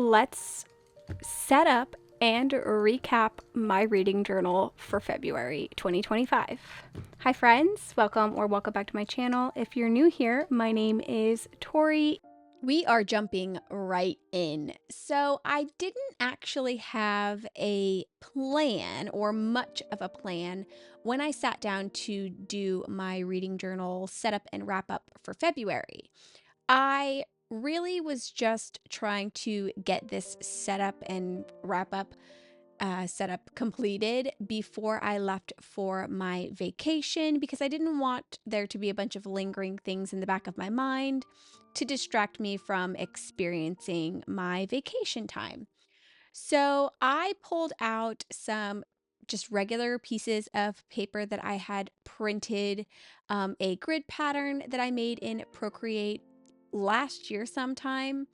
let's set up and recap my reading journal for February 2025. Hi friends, welcome back to my channel. If you're new here, my name is Torey. We are jumping right in. So I didn't actually have a plan or much of a plan when I sat down to do my reading journal setup and wrap up for February. I really was just trying to get this setup and wrap up setup completed before I left for my vacation because I didn't want there to be a bunch of lingering things in the back of my mind to distract me from experiencing my vacation time. So I pulled out some just regular pieces of paper that I had printed, a grid pattern that I made in Procreate last year sometime.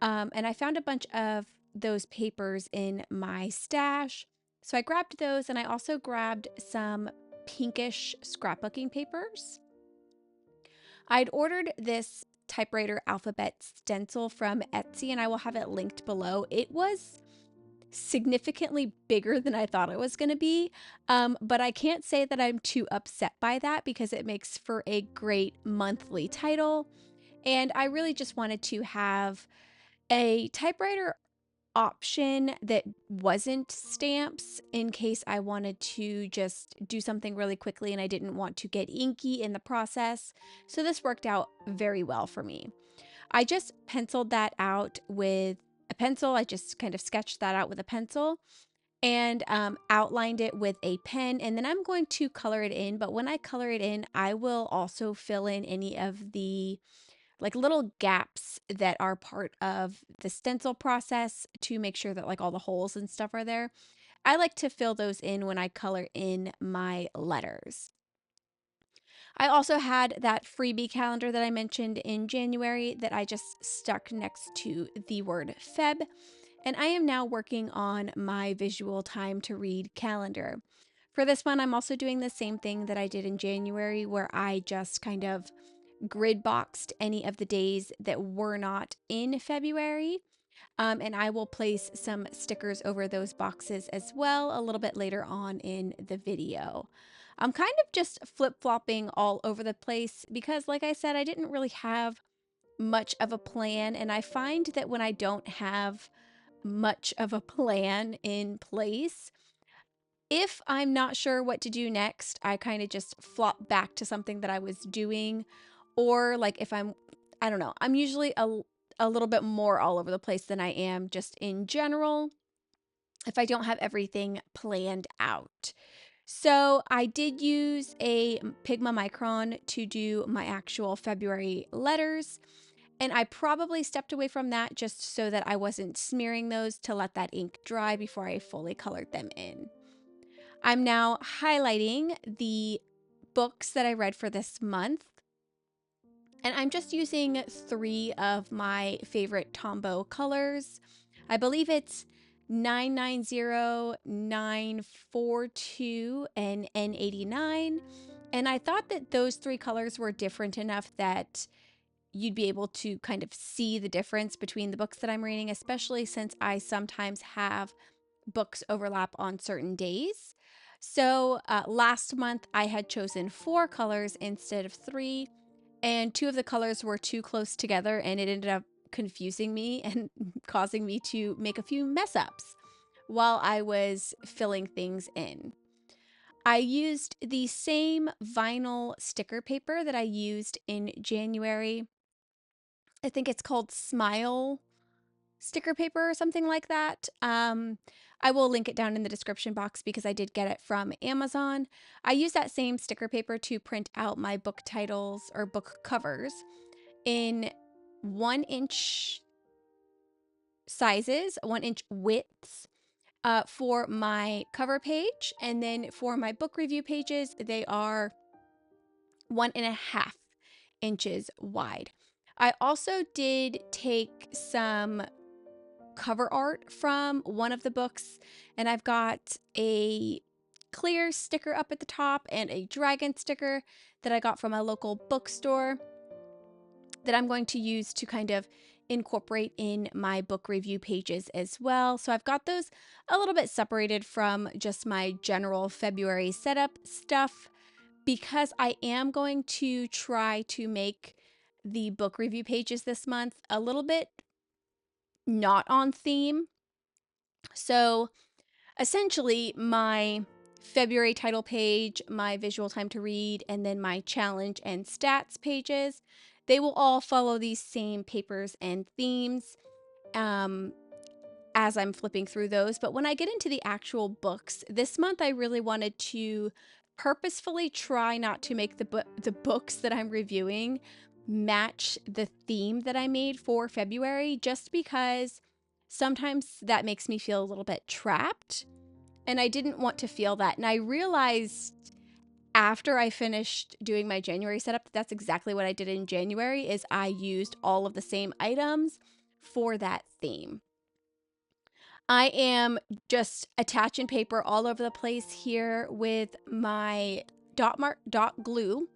And I found a bunch of those papers in my stash. So I grabbed those, and I also grabbed some pinkish scrapbooking papers. I'd ordered this typewriter alphabet stencil from Etsy, and I will have it linked below. It was significantly bigger than I thought it was going to be, but I can't say that I'm too upset by that because it makes for a great monthly title. And I really just wanted to have a typewriter option that wasn't stamps in case I wanted to just do something really quickly and I didn't want to get inky in the process. So this worked out very well for me. I just penciled that out with a pencil. I just kind of sketched that out with a pencil and outlined it with a pen, and then I'm going to color it in. But when I color it in, I will also fill in any of the like little gaps that are part of the stencil process to make sure that like all the holes and stuff are there. I like to fill those in when I color in my letters. I also had that freebie calendar that I mentioned in January that I just stuck next to the word Feb. And I am now working on my visual time to read calendar. For this one, I'm also doing the same thing that I did in January, where I just kind of grid boxed any of the days that were not in February. And I will place some stickers over those boxes as well a little bit later on in the video. I'm kind of just flip-flopping all over the place because, like I said, I didn't really have much of a plan. And I find that when I don't have much of a plan in place, if I'm not sure what to do next, I kind of just flop back to something that I was doing. Or like if I don't know, I'm usually a little bit more all over the place than I am just in general if I don't have everything planned out. So I did use a Pigma Micron to do my actual February letters. And I probably stepped away from that just so that I wasn't smearing those to let that ink dry before I fully colored them in. I'm now highlighting the books that I read for this month. And I'm just using 3 of my favorite Tombow colors. I believe it's 990, 942, and N89. And I thought that those 3 colors were different enough that you'd be able to kind of see the difference between the books that I'm reading, especially since I sometimes have books overlap on certain days. So last month I had chosen 4 colors instead of 3, and 2 of the colors were too close together, and it ended up confusing me and causing me to make a few mess ups while I was filling things in. I used the same vinyl sticker paper that I used in January. I think it's called Smile sticker paper or something like that. I will link it down in the description box because I did get it from Amazon. I use that same sticker paper to print out my book titles or book covers in 1-inch sizes, 1-inch widths. For my cover page, and then for my book review pages, they are 1.5 inches wide. I also did take some cover art from one of the books, and I've got a clear sticker up at the top and a dragon sticker that I got from a local bookstore that I'm going to use to kind of incorporate in my book review pages as well. So I've got those a little bit separated from just my general February setup stuff, because I am going to try to make the book review pages this month a little bit not on theme. So essentially, my February title page, my visual time to read, and then my challenge and stats pages, they will all follow these same papers and themes as I'm flipping through those. But when I get into the actual books, this month I really wanted to purposefully try not to make the books that I'm reviewing match the theme that I made for February, just because sometimes that makes me feel a little bit trapped, and I didn't want to feel that. And I realized after I finished doing my January setup that that's exactly what I did in January, is I used all of the same items for that theme. I am just attaching paper all over the place here with my dot glue.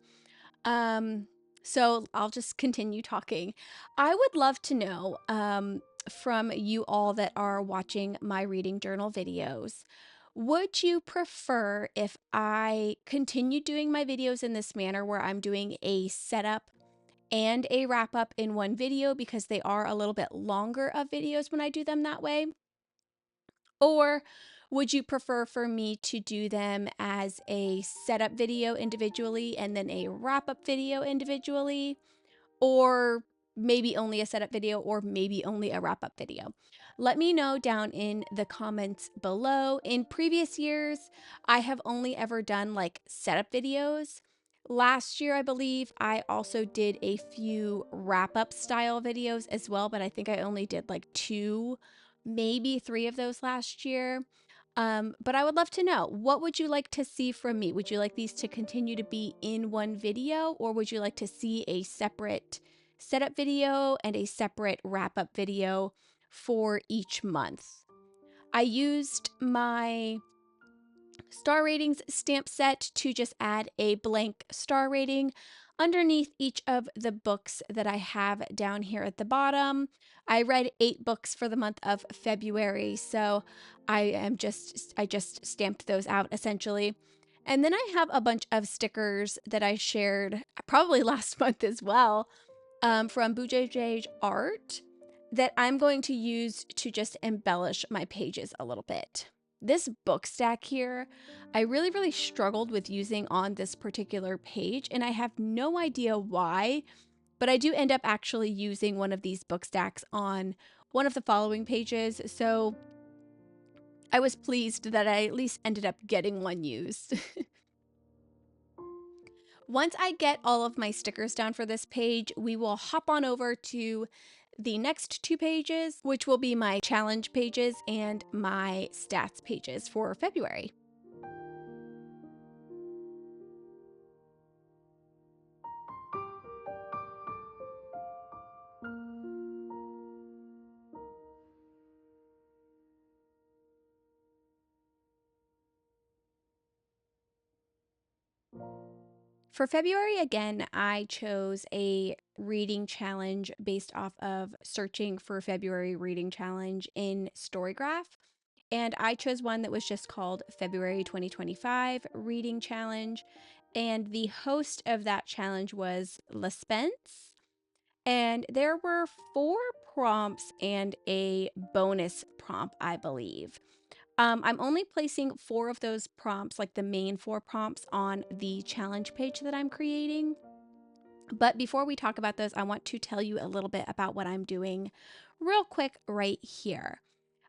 So I'll just continue talking. I would love to know from you all that are watching my reading journal videos, would you prefer if I continue doing my videos in this manner where I'm doing a setup and a wrap up in one video, because they are a little bit longer of videos when I do them that way? Or would you prefer for me to do them as a setup video individually and then a wrap up video individually? Or maybe only a setup video, or maybe only a wrap up video? Let me know down in the comments below. In previous years, I have only ever done like setup videos. Last year, I believe I also did a few wrap up style videos as well, but I think I only did like 2, maybe 3 of those last year. But I would love to know, what would you like to see from me? Would you like these to continue to be in one video, or would you like to see a separate setup video and a separate wrap up video for each month? I used my star ratings stamp set to just add a blank star rating underneath each of the books that I have down here at the bottom. I read 8 books for the month of February, so I just stamped those out essentially. And then I have a bunch of stickers that I shared probably last month as well, from BUJO art, that I'm going to use to just embellish my pages a little bit. This book stack here, I really struggled with using on this particular page, and I have no idea why, but I do end up actually using one of these book stacks on one of the following pages, so I was pleased that I at least ended up getting one used. Once I get all of my stickers down for this page, we will hop on over to the next 2 pages, which will be my challenge pages and my stats pages for February. For February, again, I chose a reading challenge based off of searching for February reading challenge in Storygraph. And I chose one that was just called February 2025 Reading Challenge. And the host of that challenge was La Spence. And there were 4 prompts and a bonus prompt, I believe. I'm only placing 4 of those prompts, like the main 4 prompts, on the challenge page that I'm creating. But before we talk about those, I want to tell you a little bit about what I'm doing real quick right here.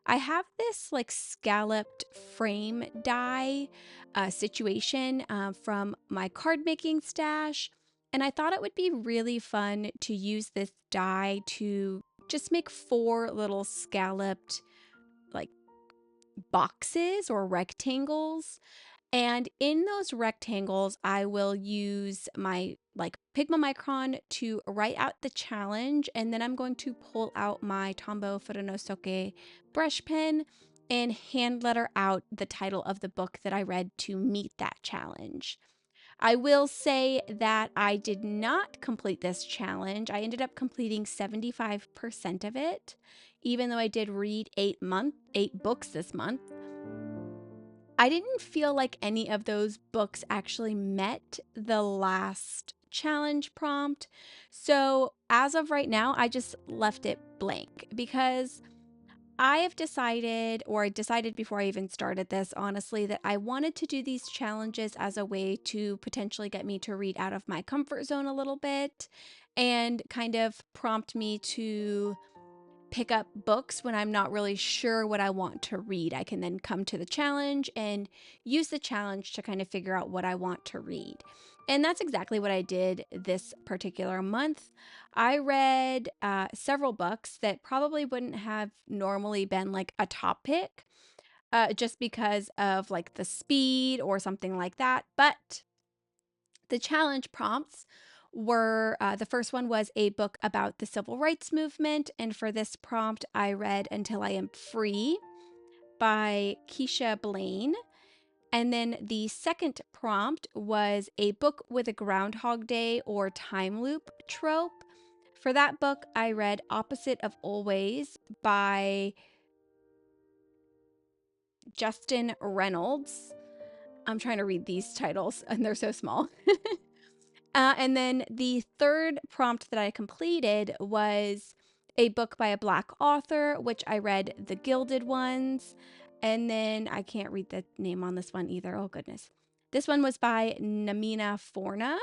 I have this like scalloped frame die situation from my card making stash. And I thought it would be really fun to use this die to just make 4 little scalloped like boxes or rectangles. And in those rectangles, I will use my like Pigma Micron to write out the challenge. And then I'm going to pull out my Tombow Furunosuke brush pen and hand letter out the title of the book that I read to meet that challenge. I will say that I did not complete this challenge. I ended up completing 75% of it, even though I did read 8 books this month. I didn't feel like any of those books actually met the last challenge prompt. So as of right now, I just left it blank because I have decided, or I decided before I even started this, honestly, that I wanted to do these challenges as a way to potentially get me to read out of my comfort zone a little bit and kind of prompt me to pick up books when I'm not really sure what I want to read. I can then come to the challenge and use the challenge to kind of figure out what I want to read. And that's exactly what I did this particular month. I read several books that probably wouldn't have normally been like a top pick just because of like the speed or something like that. But the challenge prompts were the first one was a book about the civil rights movement. And for this prompt, I read Until I Am Free by Keisha Blaine. And then the second prompt was a book with a Groundhog Day or time loop trope. For that book, I read Opposite of Always by Justin Reynolds. I'm trying to read these titles and they're so small. And then the third prompt that I completed was a book by a Black author, which I read The Gilded Ones. And then I can't read the name on this one either. Oh, goodness. This one was by Namina Forna.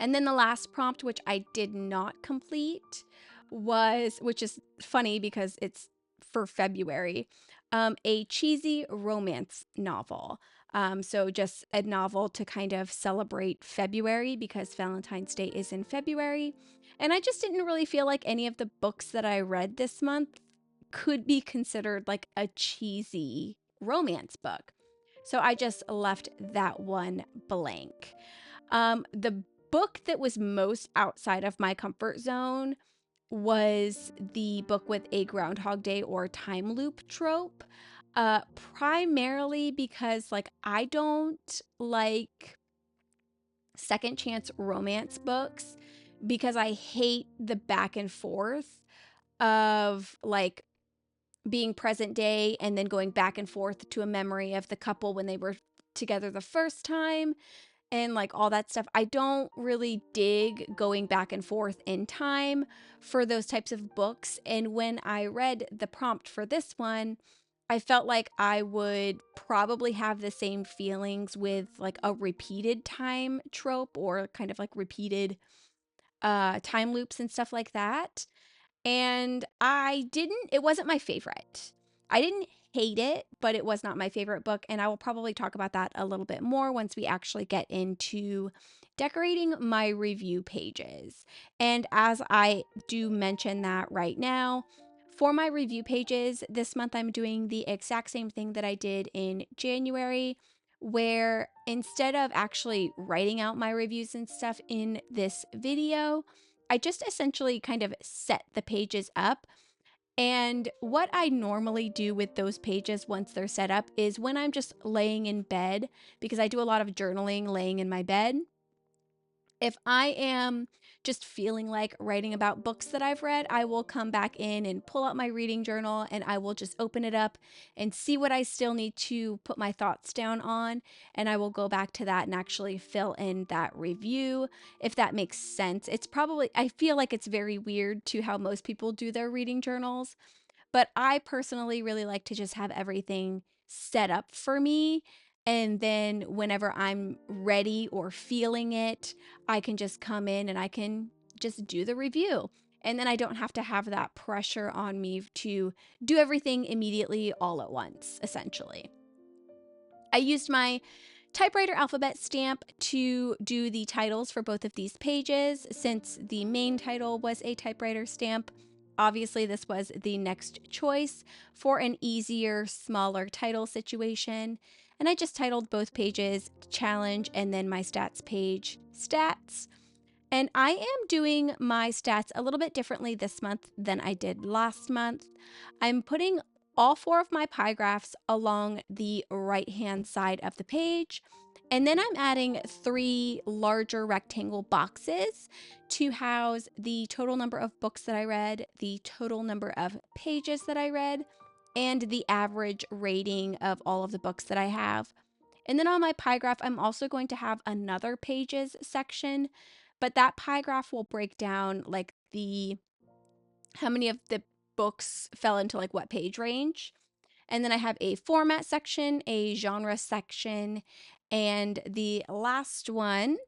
And then the last prompt, which I did not complete, was, which is funny because it's for February, a cheesy romance novel. So just a novel to kind of celebrate February because Valentine's Day is in February. And I just didn't really feel like any of the books that I read this month could be considered like a cheesy romance book. So I just left that one blank. The book that was most outside of my comfort zone was the book with a Groundhog Day or time loop trope. Primarily because like I don't like second chance romance books because I hate the back and forth of like being present day and then going back and forth to a memory of the couple when they were together the first time and like all that stuff. I don't really dig going back and forth in time for those types of books. And when I read the prompt for this one, I felt like I would probably have the same feelings with like a repeated time trope or kind of like repeated time loops and stuff like that. And it wasn't my favorite. I didn't hate it, but it was not my favorite book. And I will probably talk about that a little bit more once we actually get into decorating my review pages. And as I do mention that right now, for my review pages, this month I'm doing the exact same thing that I did in January, where instead of actually writing out my reviews and stuff in this video, I just essentially kind of set the pages up. And what I normally do with those pages once they're set up is when I'm just laying in bed, because I do a lot of journaling laying in my bed. If I am just feeling like writing about books that I've read, I will come back in and pull out my reading journal and I will just open it up and see what I still need to put my thoughts down on. And I will go back to that and actually fill in that review, if that makes sense. I feel like it's very weird to how most people do their reading journals. But I personally really like to just have everything set up for me. And then whenever I'm ready or feeling it, I can just come in and I can just do the review. And then I don't have to have that pressure on me to do everything immediately all at once, essentially. I used my typewriter alphabet stamp to do the titles for both of these pages. Since the main title was a typewriter stamp, obviously this was the next choice for an easier, smaller title situation. And I just titled both pages Challenge and then my stats page Stats. And I am doing my stats a little bit differently this month than I did last month. I'm putting all 4 of my pie graphs along the right-hand side of the page. And then I'm adding 3 larger rectangle boxes to house the total number of books that I read, the total number of pages that I read, and the average rating of all of the books that I have. And then on my pie graph, I'm also going to have another pages section, but that pie graph will break down like how many of the books fell into like what page range. And then I have a format section, a genre section, and the last one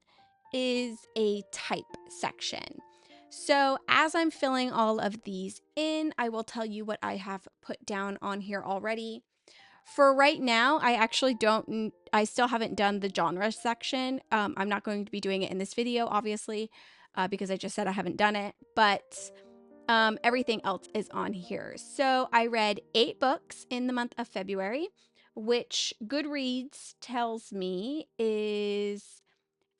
is a type section. So as I'm filling all of these in, I will tell you what I have put down on here already. For right now, I still haven't done the genre section. I'm not going to be doing it in this video, obviously, because I just said I haven't done it, but everything else is on here. So I read 8 books in the month of February, which Goodreads tells me is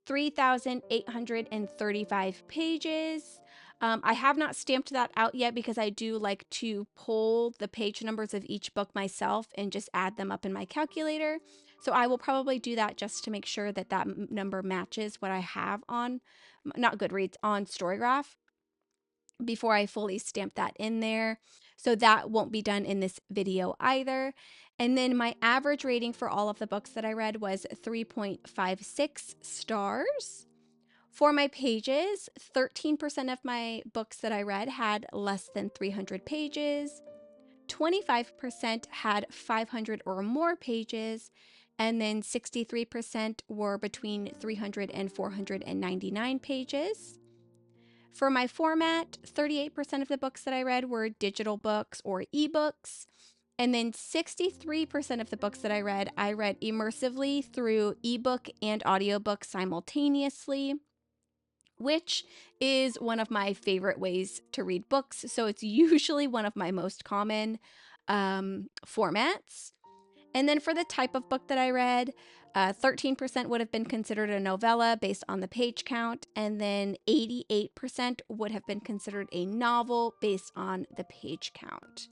3,835 pages. I have not stamped that out yet because I do like to pull the page numbers of each book myself and just add them up in my calculator. So I will probably do that just to make sure that that number matches what I have on, not Goodreads, on Storygraph before I fully stamp that in there. So that won't be done in this video either. And then my average rating for all of the books that I read was 3.56 stars. For my pages, 13% of my books that I read had less than 300 pages, 25% had 500 or more pages, and then 63% were between 300 and 499 pages. For my format, 38% of the books that I read were digital books or ebooks. And then 63% of the books that I read immersively through ebook and audiobook simultaneously, which is one of my favorite ways to read books. So it's usually one of my most common formats. And then for the type of book that I read, 13% would have been considered a novella based on the page count, and then 88% would have been considered a novel based on the page count.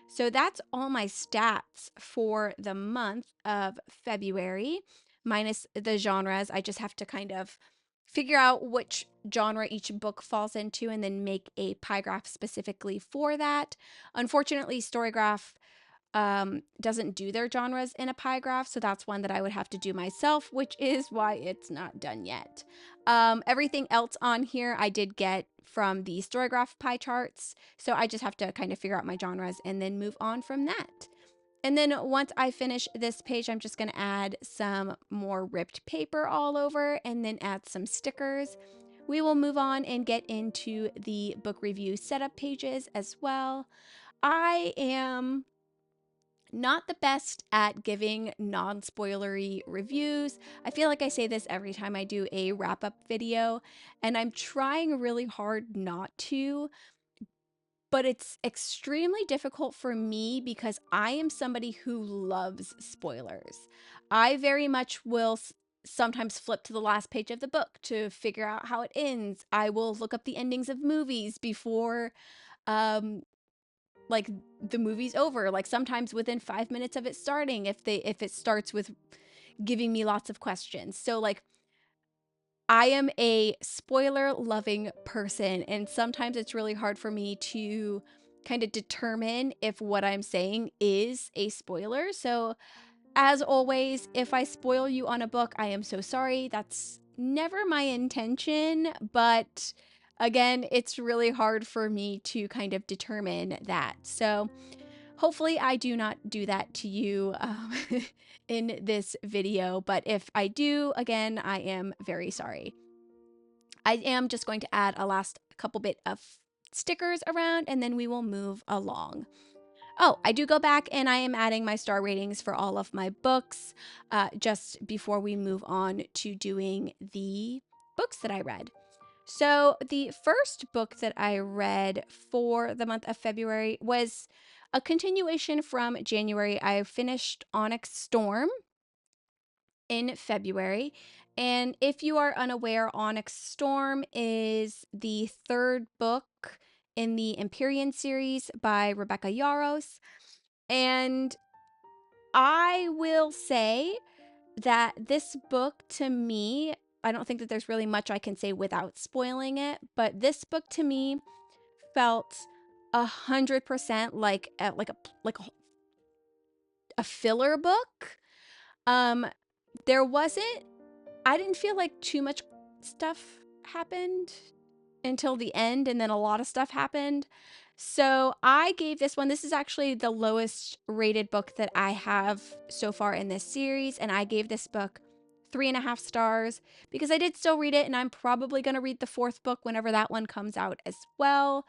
So that's all my stats for the month of February, minus the genres. I just have to kind of figure out which genre each book falls into and then make a pie graph specifically for that. Unfortunately, Storygraph doesn't do their genres in a pie graph, so that's one that I would have to do myself, which is why it's not done yet. Everything else on here I did get from the Storygraph pie charts, so I just have to kind of figure out my genres and then move on from that. And then once I finish this page, I'm just going to add some more ripped paper all over and then add some stickers. We will move on and get into the book review setup pages as well. I am not the best at giving non-spoilery reviews. I feel like I say this every time I do a wrap-up video, and I'm trying really hard not to, but it's extremely difficult for me because I am somebody who loves spoilers. I very much will sometimes flip to the last page of the book to figure out how it ends. I will look up the endings of movies before um like the movie's over, like sometimes within 5 minutes of it starting, if it starts with giving me lots of questions. So like I am a spoiler loving person, and sometimes it's really hard for me to kind of determine if what I'm saying is a spoiler. So as always, if I spoil you on a book, I am so sorry. That's never my intention, but again, it's really hard for me to kind of determine that. So hopefully I do not do that to you in this video, but if I do, again, I am very sorry. I am just going to add a last couple bit of stickers around and then we will move along. Oh, I do go back and I am adding my star ratings for all of my books just before we move on to doing the books that I read. So the first book that I read for the month of February was a continuation from January. I finished Onyx Storm in February. And if you are unaware, Onyx Storm is the third book in the Empyrean series by Rebecca Yarros. And I will say that this book to me, I don't think that there's really much I can say without spoiling it, but this book to me felt 100% like a filler book. There wasn't, I didn't feel like too much stuff happened until the end, and then a lot of stuff happened. So I gave this one, this is actually the lowest rated book that I have so far in this series, and I gave this book 3.5 stars because I did still read it, and I'm probably going to read the fourth book whenever that one comes out as well.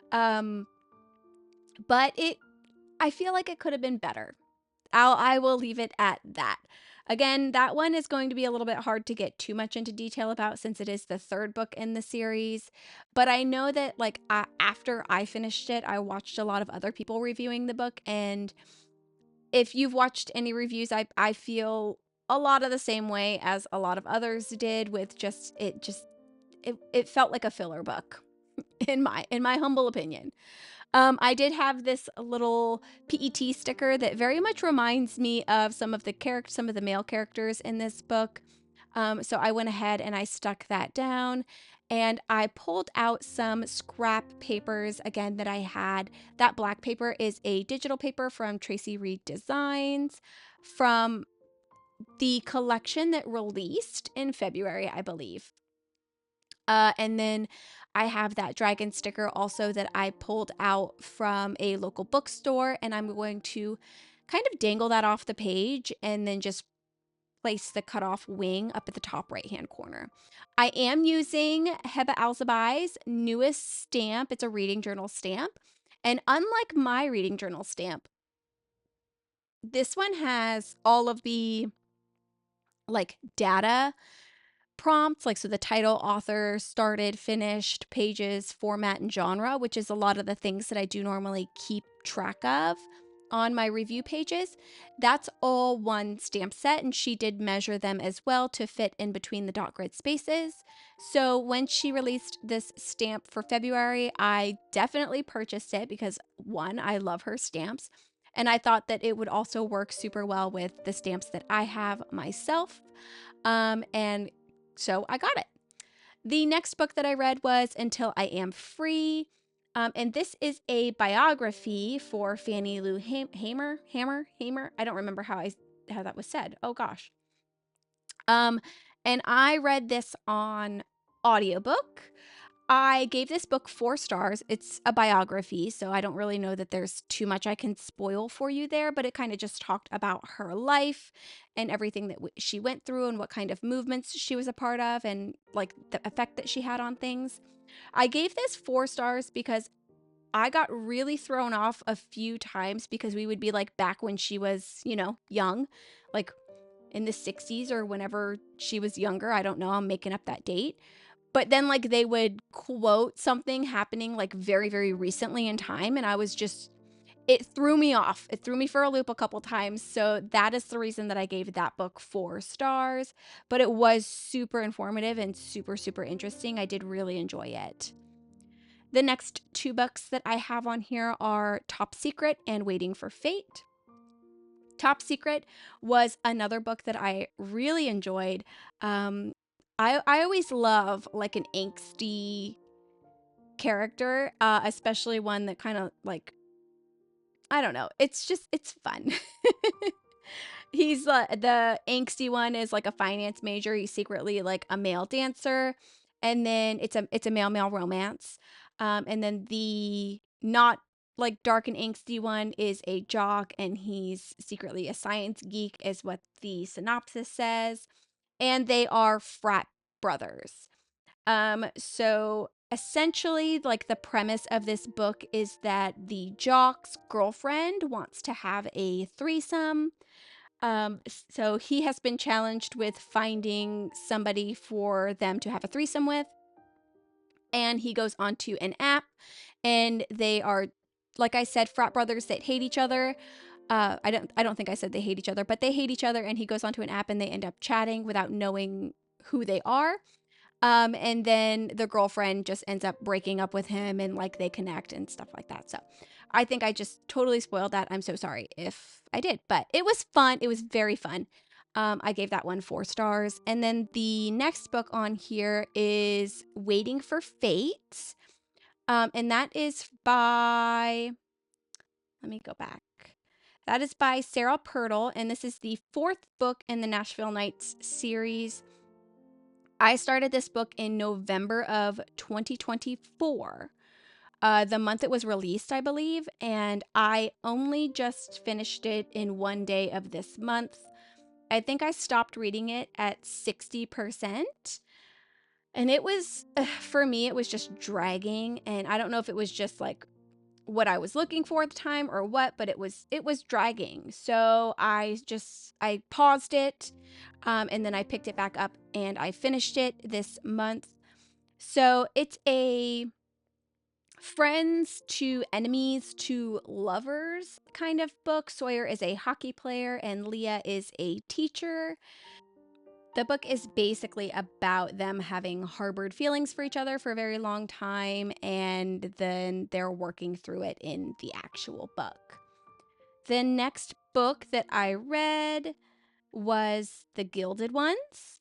But I feel like it could have been better. I will leave it at that. Again, that one is going to be a little bit hard to get too much into detail about since it is the third book in the series. But I know that like after I finished it, I watched a lot of other people reviewing the book, and if you've watched any reviews, I feel a lot of the same way as a lot of others did with it felt like a filler book in my humble opinion. I did have this little PET sticker that very much reminds me of some of the male characters in this book. So I went ahead and I stuck that down, and I pulled out some scrap papers again that I had. That black paper is a digital paper from Tracy Reed Designs from the collection that released in February, I believe. And then I have that dragon sticker also that I pulled out from a local bookstore, and I'm going to kind of dangle that off the page and then just place the cutoff wing up at the top right hand corner. I am using Heba Alzabai's newest stamp. It's a reading journal stamp. And unlike my reading journal stamp, this one has all of the like data prompts, like so the title, author, started, finished, pages, format, and genre, which is a lot of the things that I do normally keep track of on my review pages. That's all one stamp set, and she did measure them as well to fit in between the dot grid spaces. So when she released this stamp for February, I definitely purchased it because one, I love her stamps, and I thought that it would also work super well with the stamps that I have myself. And so I got it. The next book that I read was Until I Am Free. And this is a biography for Fannie Lou Hamer. I don't remember how that was said. Oh gosh. And I read this on audiobook. I gave this book 4 stars. It's a biography, so I don't really know that there's too much I can spoil for you there, but it kind of just talked about her life and everything that she went through and what kind of movements she was a part of and like the effect that she had on things. I gave this 4 stars because I got really thrown off a few times because we would be like back when she was, young, like in the 60s or whenever she was younger. I don't know. I'm making up that date. But then like they would quote something happening like very, very recently in time. And it threw me off. It threw me for a loop a couple times. So that is the reason that I gave that book 4 stars. But it was super informative and super, super interesting. I did really enjoy it. The next 2 books that I have on here are Top Secret and Waiting for Fate. Top Secret was another book that I really enjoyed. I always love like an angsty character, especially one that kind of like, I don't know. It's fun. He's the angsty one is like a finance major. He's secretly like a male dancer, and then it's a male romance. And then the not like dark and angsty one is a jock, and he's secretly a science geek, is what the synopsis says. And they are frat brothers. So essentially, like the premise of this book is that the jock's girlfriend wants to have a threesome. So he has been challenged with finding somebody for them to have a threesome with. And he goes onto an app, and they are, like I said, frat brothers that hate each other. I don't think I said they hate each other, but they hate each other, and he goes onto an app and they end up chatting without knowing who they are. And then the girlfriend just ends up breaking up with him, and like they connect and stuff like that. So I think I just totally spoiled that. I'm so sorry if I did, but it was fun. It was very fun. I gave that one 4 stars. And then the next book on here is Waiting for Fate. And that is by, let me go back. That is by Sarah Purtle, and this is the 4th book in the Nashville Nights series. I started this book in November of 2024, the month it was released, I believe, and I only just finished it in one day of this month. I think I stopped reading it at 60%. And it was, for me, it was just dragging. And I don't know if it was just like what I was looking for at the time or what, but it was dragging. So I paused it, and then I picked it back up and I finished it this month. So it's a friends to enemies to lovers kind of book. Sawyer is a hockey player and Leah is a teacher. The book is basically about them having harbored feelings for each other for a very long time, and then they're working through it in the actual book. The next book that I read was The Gilded Ones,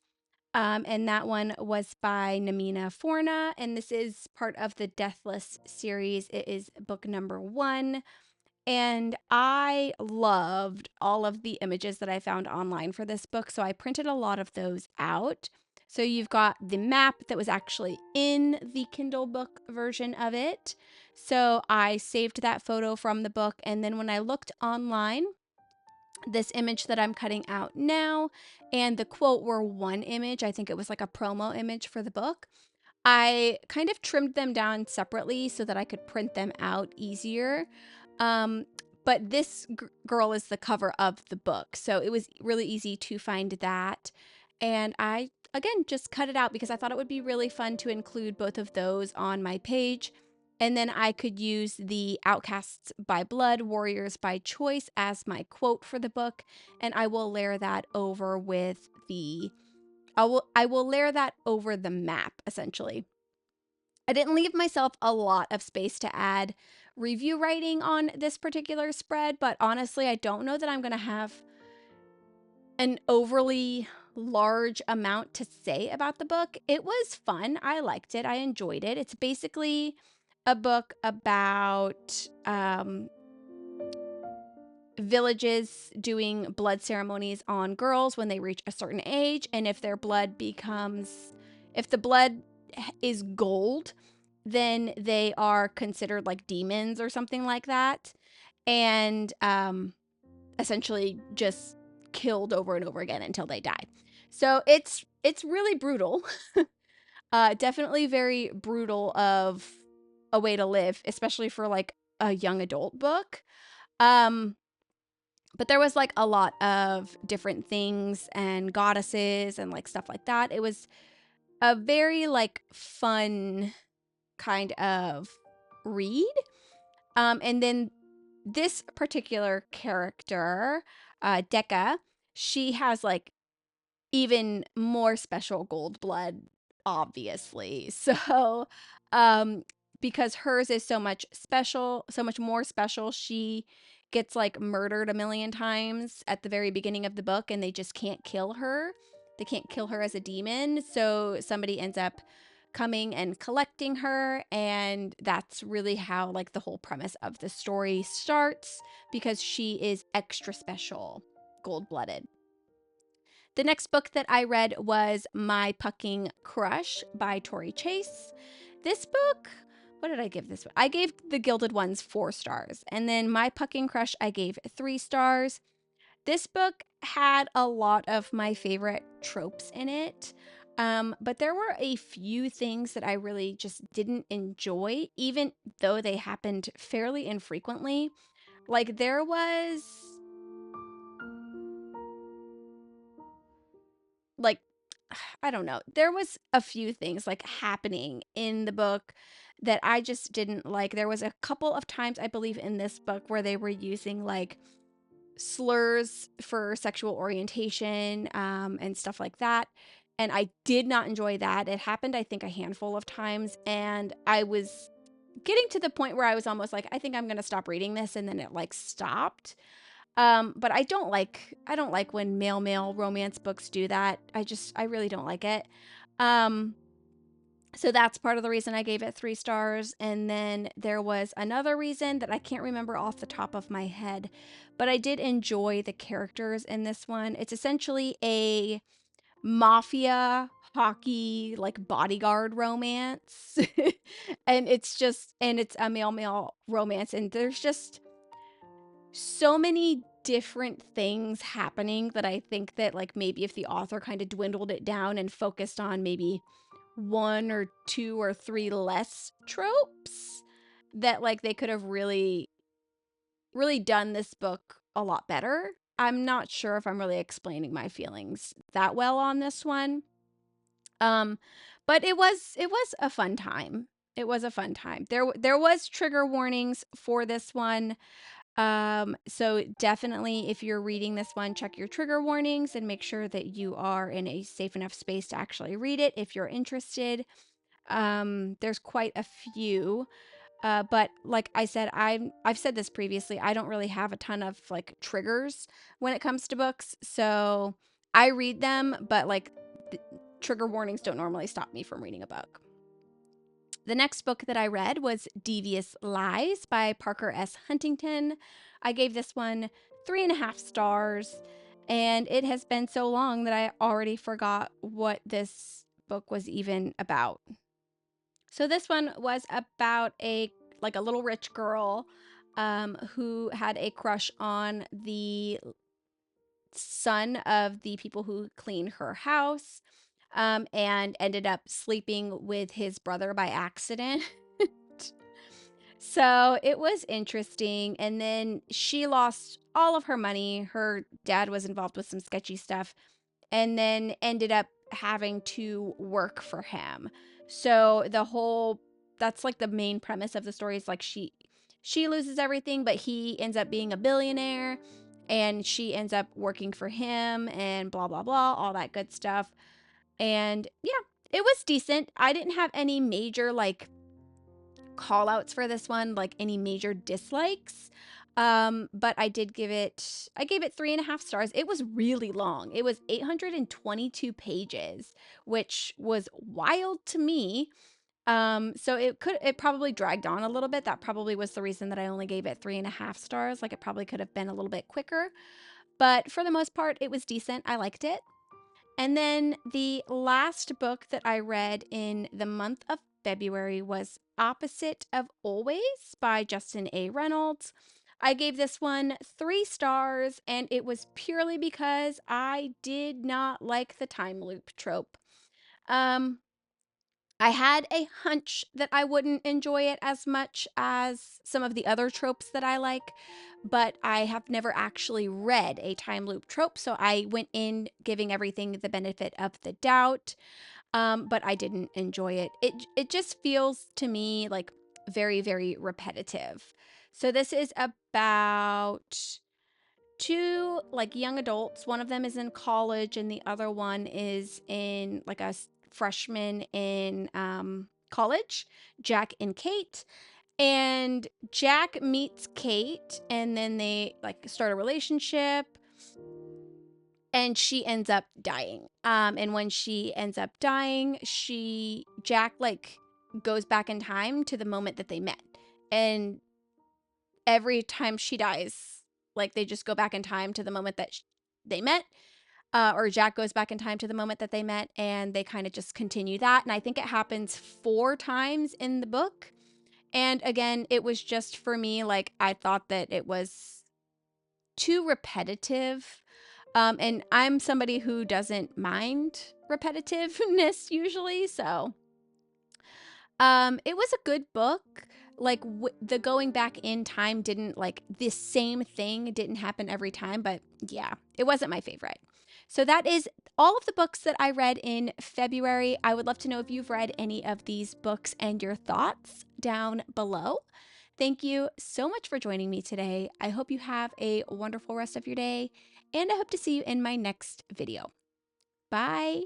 and that one was by Namina Forna, and this is part of the Deathless series. It is book number 1. And I loved all of the images that I found online for this book, so I printed a lot of those out. So you've got the map that was actually in the Kindle book version of it. So I saved that photo from the book, and then when I looked online, this image that I'm cutting out now and the quote were one image. I think it was like a promo image for the book. I kind of trimmed them down separately so that I could print them out easier. Um, but this girl is the cover of the book, so it was really easy to find that. And I, again, just cut it out because I thought it would be really fun to include both of those on my page. And then I could use the Outcasts by Blood, Warriors by Choice as my quote for the book. And I will layer that over with the I will layer that over the map, essentially. I didn't leave myself a lot of space to add review writing on this particular spread, but honestly, I don't know that I'm going to have an overly large amount to say about the book. It was fun. I liked it. I enjoyed it. It's basically a book about villages doing blood ceremonies on girls when they reach a certain age, and if the blood is gold, then they are considered like demons or something like that, and essentially just killed over and over again until they die. So it's really brutal. Definitely very brutal of a way to live, especially for like a young adult book. But there was like a lot of different things and goddesses and like stuff like that. It was a very like fun kind of read. And then this particular character, Decca, she has like even more special gold blood, obviously. So, because hers is so much more special, she gets like murdered a million times at the very beginning of the book, and they just can't kill her. They can't kill her as a demon. So somebody ends up coming and collecting her, and that's really how like the whole premise of the story starts, because she is extra special, gold-blooded. The next book that I read was My Pucking Crush by Torey Chase. This book, what did I give this one? I gave The Gilded Ones 4 stars, and then My Pucking Crush I gave 3 stars. This book had a lot of my favorite tropes in it, but there were a few things that I really just didn't enjoy, even though they happened fairly infrequently. Like there was like I don't know. There was a few things like happening in the book that I just didn't like. There was a couple of times I believe in this book where they were using like slurs for sexual orientation, and stuff like that. And I did not enjoy that. It happened, I think, a handful of times, and I was getting to the point where I was almost like, I think I'm gonna stop reading this, and then it like stopped. But I don't like when male romance books do that. I really don't like it. Um, so that's part of the reason I gave it 3 stars. And then there was another reason that I can't remember off the top of my head, but I did enjoy the characters in this one. It's essentially a mafia hockey like bodyguard romance. And it's a male romance, and there's just so many different things happening that I think that like maybe if the author kind of dwindled it down and focused on maybe 1 or 2 or 3 less tropes, that like they could have really done this book a lot better. I'm not sure if I'm really explaining my feelings that well on this one. Um but it was a fun time. It was a fun time. There was trigger warnings for this one. So definitely if you're reading this one, check your trigger warnings and make sure that you are in a safe enough space to actually read it if you're interested. There's quite a few. But like I said, I've said this previously, I don't really have a ton of like triggers when it comes to books. So I read them, but like the trigger warnings don't normally stop me from reading a book. The next book that I read was Devious Lies by Parker S. Huntington. I gave this one 3.5 stars, and it has been so long that I already forgot what this book was even about. So this one was about a little rich girl who had a crush on the son of the people who clean her house, and ended up sleeping with his brother by accident. So it was interesting. And then she lost all of her money. Her dad was involved with some sketchy stuff, and then ended up having to work for him. So that's like the main premise of the story is like she loses everything, but he ends up being a billionaire, and she ends up working for him, and blah blah blah, all that good stuff. And yeah, it was decent. I didn't have any major like call outs for this one, like any major dislikes. But I gave it 3.5 stars. It was really long. It was 822 pages, which was wild to me. So it probably dragged on a little bit. That probably was the reason that I only gave it 3.5 stars. Like it probably could have been a little bit quicker, but for the most part, it was decent. I liked it. And then the last book that I read in the month of February was Opposite of Always by Justin A. Reynolds. I gave this one 3 stars, and it was purely because I did not like the time loop trope. Um, I had a hunch that I wouldn't enjoy it as much as some of the other tropes that I like, but I have never actually read a time loop trope, so I went in giving everything the benefit of the doubt. But I didn't enjoy it. It just feels to me like very repetitive. So this is about two like young adults. One of them is in college, and the other one is in like a freshman in college, Jack and Kate. And Jack meets Kate, and then they like start a relationship, and she ends up dying. And when she ends up dying, Jack like goes back in time to the moment that they met. And every time she dies, like they just go back in time to the moment that they met. Or Jack goes back in time to the moment that they met, and they kind of just continue that. And I think it happens 4 times in the book. And again, it was just for me, like, I thought that it was too repetitive. And I'm somebody who doesn't mind repetitiveness usually. So it was a good book. Like the going back in time didn't like the same thing didn't happen every time, but yeah, it wasn't my favorite. So that is all of the books that I read in February. I would love to know if you've read any of these books and your thoughts down below. Thank you so much for joining me today. I hope you have a wonderful rest of your day, and I hope to see you in my next video. Bye.